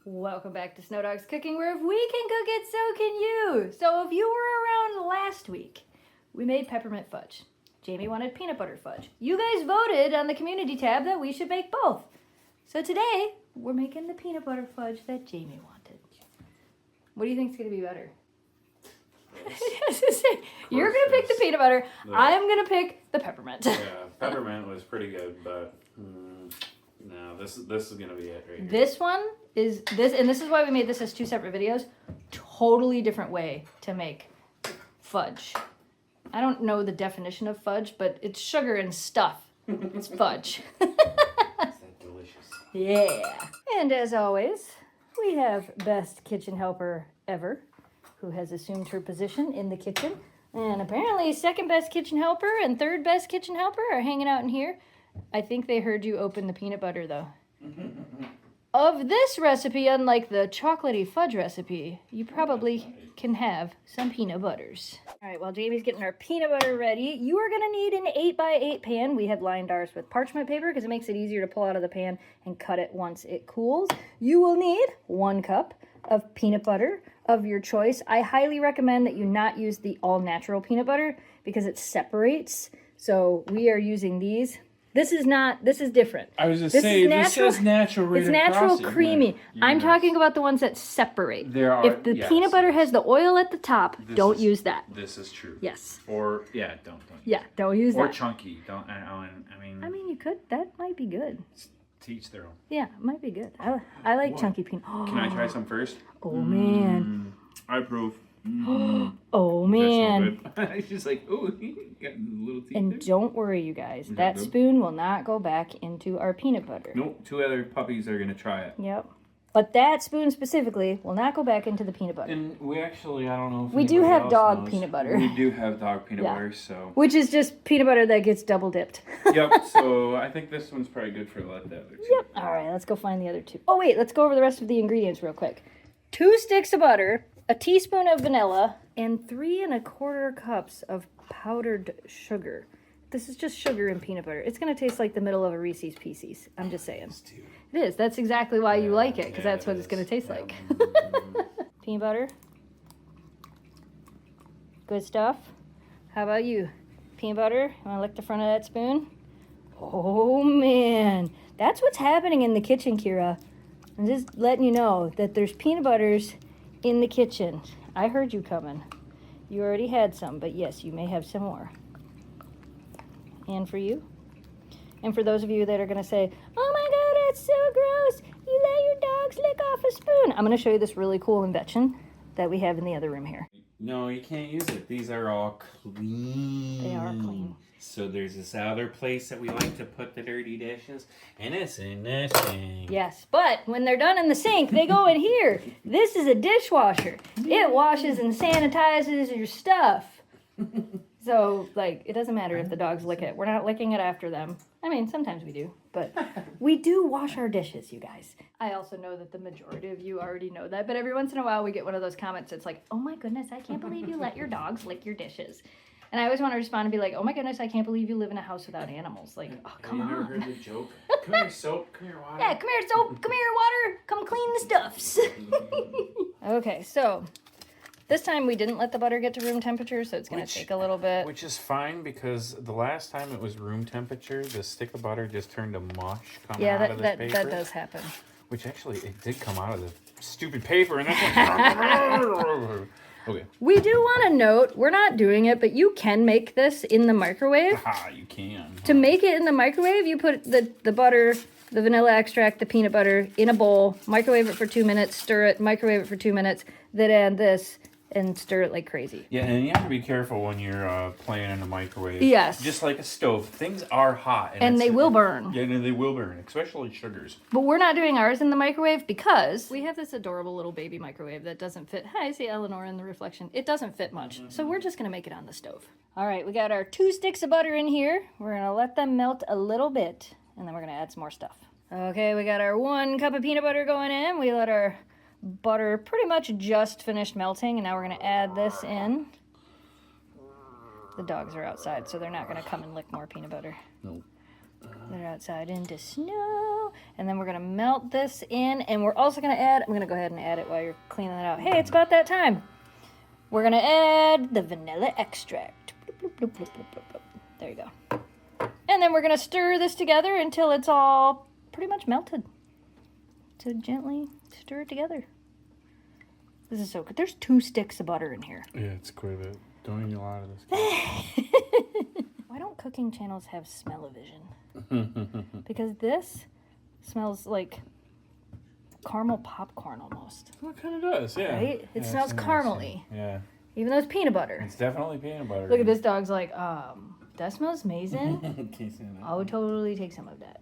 Welcome back to Snow Dog's Cooking, where if we can cook it, so can you. So if you were around last week, we made peppermint fudge. Jamie wanted peanut butter fudge. You guys voted on the community tab that we should make both. So today, we're making the peanut butter fudge that Jamie wanted. What do you think is going to be better? You're going to pick the peanut butter. I'm going to pick the peppermint. Yeah, peppermint was pretty good, but no, this is going to be it right here. This one is this, and this is why we made this as two separate videos. Totally different way to make fudge. I don't know the definition of fudge, but it's sugar and stuff. It's fudge. Is that delicious? Yeah. And as always, we have best kitchen helper ever, who has assumed her position in the kitchen. And apparently second best kitchen helper and third best kitchen helper are hanging out in here. I think they heard you open the peanut butter, though. Of this recipe, unlike the chocolatey fudge recipe, you probably can have some peanut butters. All right, while Jamie's getting our peanut butter ready, you are going to need an 8x8 pan. We have lined ours with parchment paper because it makes it easier to pull out of the pan and cut it once it cools. You will need 1 cup of peanut butter of your choice. I highly recommend that you not use the all-natural peanut butter because it separates. So we are using these. This is different. I was just saying, this says natural right It's natural across it. creamy. Yeah. I'm talking about the ones that separate. There are, if the peanut butter has the oil at the top, don't use that. This is true. Yes. Or, yeah, don't. Yeah, don't use or that. Or chunky. Don't, I mean, you could. That might be good. Teach their own. Yeah, it might be good. I like chunky peanut. Can I try some first? Oh, man. I approve. Oh, man. She's like, oh, got little teeth And there. don't worry, you guys. That spoon will not go back into our peanut butter. Nope, 2 other puppies are going to try it. Yep. But that spoon specifically will not go back into the peanut butter. And we actually, I don't know if we do anybody have else dog knows, peanut butter. We do have dog peanut butter, so. Which is just peanut butter that gets double dipped. Yep, so I think this one's probably good for the other two. Yep. All right, let's go find the other 2. Oh, wait, let's go over the rest of the ingredients real quick. 2 sticks of butter, a teaspoon of vanilla, and 3 1/4 cups of powdered sugar. This is just sugar and peanut butter. It's going to taste like the middle of a Reese's Pieces. I'm just saying. It is. That's exactly why you like it, because that's what it's going to taste like. Peanut butter. Good stuff. How about you? Peanut butter. You want to lick the front of that spoon? Oh, man. That's what's happening in the kitchen, Kira. I'm just letting you know that there's peanut butters in the kitchen. I heard you coming. You already had some, but yes, you may have some more. And for you. And for those of you that are going to say, oh my God, that's so gross. You let your dogs lick off a spoon. I'm going to show you this really cool invention that we have in the other room here. No, you can't use it. These are all clean. They are clean. So there's this other place that we like to put the dirty dishes, and it's in this thing. Yes, but when they're done in the sink, they go in here. This is a dishwasher. It washes and sanitizes your stuff. So, like, it doesn't matter if the dogs lick it. We're not licking it after them. I mean, sometimes we do, but we do wash our dishes, you guys. I also know that the majority of you already know that, but every once in a while we get one of those comments that's like, oh my goodness, I can't believe you let your dogs lick your dishes. And I always want to respond and be like, oh my goodness, I can't believe you live in a house without animals. Like, oh, come on. You never heard the joke? Come here, soap. Come here, water. Yeah, come here, soap. Come here, water. Come clean the stuffs. Okay, so this time we didn't let the butter get to room temperature, so it's going to take a little bit. Which is fine, because the last time it was room temperature, the stick of butter just turned to mush coming out of this paper. That does happen. Which actually, it did come out of the stupid paper, and that's okay. We do want to note, we're not doing it, but you can make this in the microwave. Ah, you can. To make it in the microwave, you put the butter, the vanilla extract, the peanut butter in a bowl, microwave it for 2 minutes, stir it, microwave it for 2 minutes, then add this and stir it like crazy. Yeah, and you have to be careful when you're playing in the microwave. Yes. Just like a stove. Things are hot. And they will burn. Yeah, and they will burn, especially sugars. But we're not doing ours in the microwave because we have this adorable little baby microwave that doesn't fit. Hi, I see Eleanor in the reflection. It doesn't fit much. So we're just going to make it on the stove. All right, we got our 2 sticks of butter in here. We're going to let them melt a little bit, and then we're going to add some more stuff. Okay, we got our 1 cup of peanut butter going in. We let our butter pretty much just finished melting, and now we're going to add this in. The dogs are outside, so they're not going to come and lick more peanut butter. No. They're outside into snow. And then we're going to melt this in. And we're also going to add, I'm going to go ahead and add it while you're cleaning it out. Hey, it's about that time. We're going to add the vanilla extract. Bloop, bloop, bloop, bloop, bloop, bloop. There you go. And then we're going to stir this together until it's all pretty much melted. So gently stir it together. This is so good. There's 2 sticks of butter in here. Yeah, it's quite a bit. Don't eat a lot of this. Why don't cooking channels have smell-o-vision? Because this smells like caramel popcorn almost. Well, it kind of does, yeah. Right? It Yeah, smells caramely. Yeah. Even though it's peanut butter. It's definitely peanut butter. Look at this dog's like, that smells amazing. Can't say that. I would totally take some of that.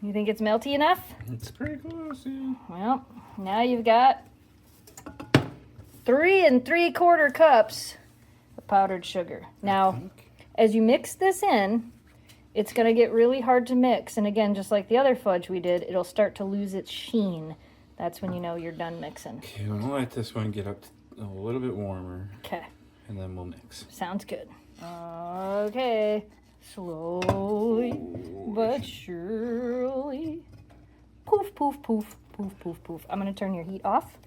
You think it's melty enough? It's pretty close, yeah. Well, now you've got 3 3/4 cups of powdered sugar. Now, as you mix this in, it's going to get really hard to mix. And again, just like the other fudge we did, it'll start to lose its sheen. That's when you know you're done mixing. Okay, I'm gonna let this one get up to a little bit warmer. Okay. And then we'll mix. Sounds good. Okay. Slowly but surely. Poof, poof, poof, poof, poof, poof. I'm going to turn your heat off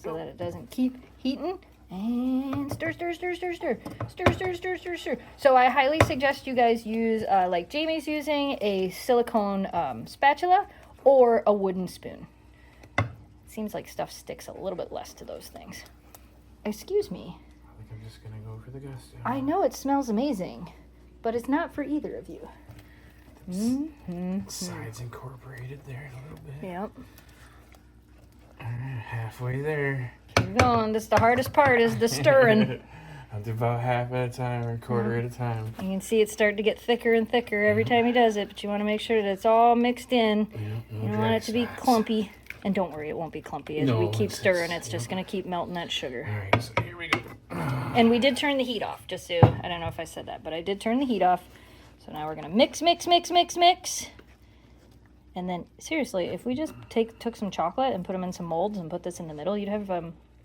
so that it doesn't keep heating. And stir, stir, stir, stir, stir. Stir, stir, stir, stir, stir. So I highly suggest you guys use, like Jamie's using, a silicone spatula or a wooden spoon. Seems like stuff sticks a little bit less to those things. Excuse me. I think I'm just gonna go for the gusto. I know it smells amazing, but it's not for either of you. Sides incorporated there a little bit. Yep. Halfway there. Keep going. This the hardest part is the stirring. I'll do about half at a time or a quarter at a time. You can see it start to get thicker and thicker every time he does it, but you want to make sure that it's all mixed in. Yeah, You don't want it to be clumpy. And don't worry, it won't be clumpy. As we keep stirring, it's just going to keep melting that sugar. All right, so here we go. And we did turn the heat off, just so, I don't know if I said that, but I did turn the heat off. So now we're going to mix, mix, mix, mix, mix. And then, seriously, if we just took some chocolate and put them in some molds and put this in the middle, you'd have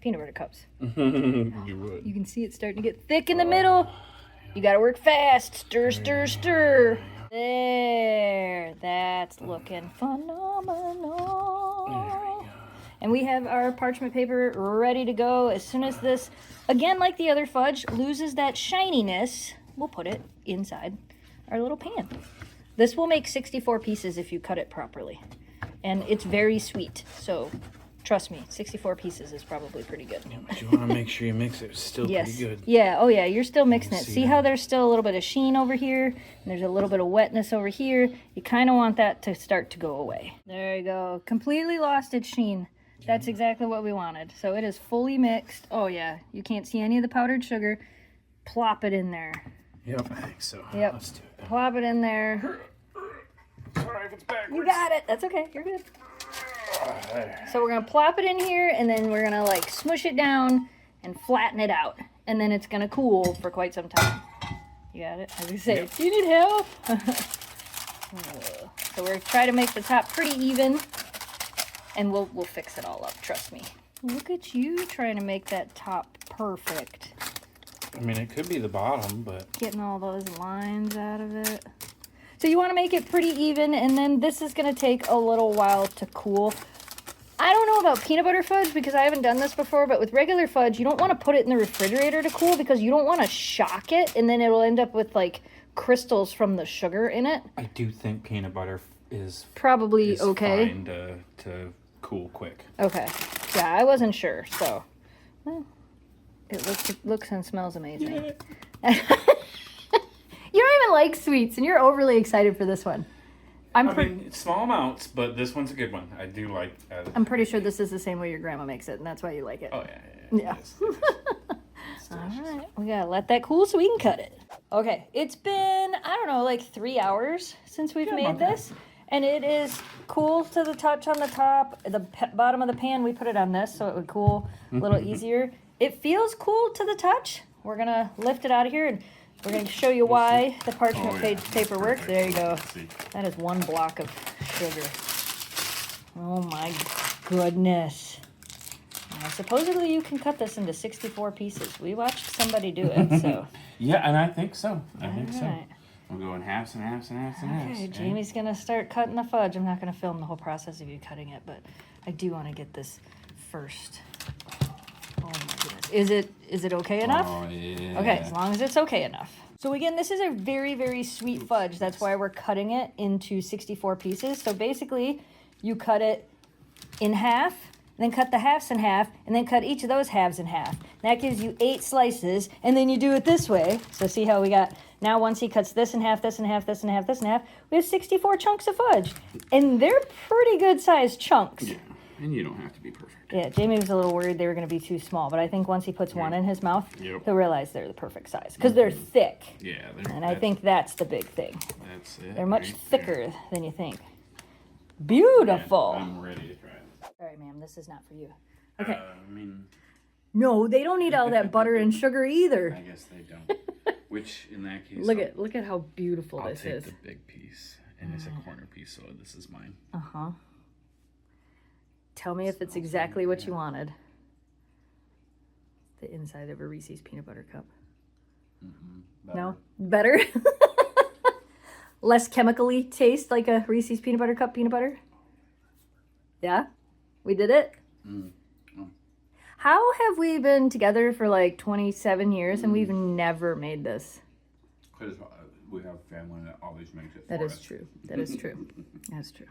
peanut butter cups. You would. You can see it starting to get thick in the middle. You got to work fast. Stir, stir, stir. There. That's looking phenomenal. There we go. And we have our parchment paper ready to go. As soon as this, again, like the other fudge, loses that shininess, we'll put it inside our little pan. This will make 64 pieces if you cut it properly. And it's very sweet. So trust me, 64 pieces is probably pretty good. Yeah, but you want to make sure you mix it still Yes. pretty good. Yeah, oh yeah, you're still mixing it. See See that? how there's still a little bit of sheen over here? And there's a little bit of wetness over here. You kind of want that to start to go away. There you go. Completely lost its sheen. That's exactly what we wanted. So it is fully mixed. Oh yeah, you can't see any of the powdered sugar. Plop it in there. Yep, I think so. Yep. Let's do it. Plop it in there. Sorry if it's backwards. You got it. That's okay. You're good. There. So we're going to plop it in here, and then we're going to like smush it down and flatten it out. And then it's going to cool for quite some time. You got it? As I say, do you need help? So we're trying to make the top pretty even, and we'll fix it all up, trust me. Look at you trying to make that top perfect. I mean, it could be the bottom, but Getting all those lines out of it. So you want to make it pretty even, and then this is going to take a little while to cool. I don't know about peanut butter fudge because I haven't done this before, but with regular fudge, you don't want to put it in the refrigerator to cool because you don't want to shock it, and then it'll end up with like crystals from the sugar in it. I do think peanut butter is Probably okay. fine to cool quick. Okay. Yeah, I wasn't sure, so. Well, it looks and smells amazing. You don't even like sweets, and you're overly excited for this one. I mean, it's small amounts, but this one's a good one. I do like. I'm pretty sure this is the same way your grandma makes it, and that's why you like it. Oh yeah. Yeah. All right, we gotta let that cool so we can cut it. Okay, it's been, I don't know, like 3 hours since we've made this, and it is cool to the touch on the top. The bottom of the pan, we put it on this so it would cool a little easier. It feels cool to the touch. We're gonna lift it out of here, and we're going to show you why the parchment paper works. There you go. That is 1 block of sugar. Oh my goodness. Now, supposedly you can cut this into 64 pieces. We watched somebody do it, so Yeah, and I think so. I think so. Alright. We'll go in halves and halves and halves and halves. Okay, Jamie's gonna start cutting the fudge. I'm not gonna film the whole process of you cutting it, but I do want to get this first. Oh my goodness. Is it okay enough? Oh, yeah. Okay, as long as it's okay enough. So again, this is a very, very sweet fudge. That's why we're cutting it into 64 pieces. So basically, you cut it in half, then cut the halves in half, and then cut each of those halves in half. That gives you 8 slices, and then you do it this way. So see how we got, now once he cuts this in half, this in half, this in half, this in half, we have 64 chunks of fudge. And they're pretty good sized chunks. Yeah, and you don't have to be perfect. Yeah, Jamie was a little worried they were going to be too small, but I think once he puts one in his mouth, Yep. he'll realize they're the perfect size because they're thick. Yeah, And I think that's the big thing. that's it. They're much right thicker there. than you think. Beautiful. I'm ready to try it. All right, ma'am, this is not for you. Okay. I mean, No, they don't need all that butter and sugar either. I guess they don't. Which, in that case, Look at how beautiful I'll this take is. the big piece, and it's a corner piece, so this is mine. Uh-huh. Tell me if it's exactly what you wanted. The inside of a Reese's peanut butter cup. No? Better? Less chemically taste like a Reese's peanut butter cup peanut butter? Yeah? We did it? How have we been together for like 27 years and we've never made this? Because we have family that always makes it. That is true. That is true. That's true.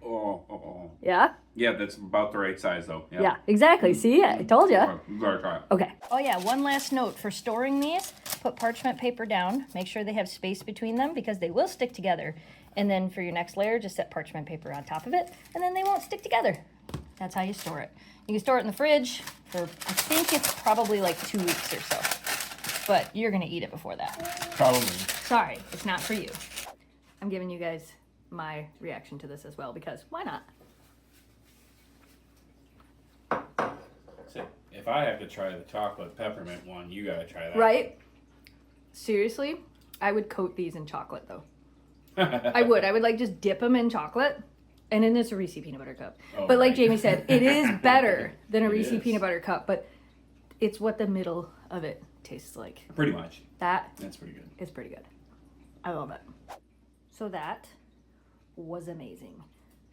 Oh. Yeah? Yeah, that's about the right size, though. Yeah, exactly. See, I told you. You gotta try it. Okay. Oh yeah, one last note. For storing these, put parchment paper down. Make sure they have space between them because they will stick together. And then for your next layer, just set parchment paper on top of it, and then they won't stick together. That's how you store it. You can store it in the fridge for, I think it's probably like 2 weeks or so. But you're gonna eat it before that. Probably. Sorry, it's not for you. I'm giving you guys my reaction to this as well because why not? So if I have to try the chocolate peppermint one, you gotta try that. Right? Seriously, I would coat these in chocolate though. I would like just dip them in chocolate. And then it's a Reese's peanut butter cup. Oh, but like right. Jamie said, it is better than a It Reese's is. peanut butter cup, but it's what the middle of it tastes like. Pretty much. That's pretty good. It's pretty good. I love it. So that was amazing.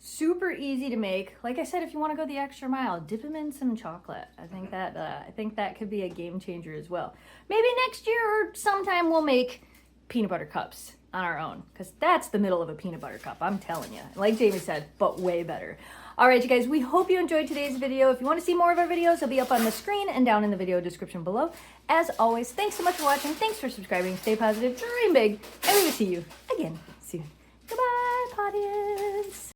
Super easy to make. Like I said, if you want to go the extra mile, dip them in some chocolate. I think that could be a game changer as well. Maybe next year or sometime we'll make peanut butter cups on our own because that's the middle of a peanut butter cup. I'm telling you. Like Jamie said, but way better. All right, you guys, we hope you enjoyed today's video. If you want to see more of our videos, they'll be up on the screen and down in the video description below. As always, thanks so much for watching. Thanks for subscribing. Stay positive, dream big, and we will see you again soon. Goodbye, audience.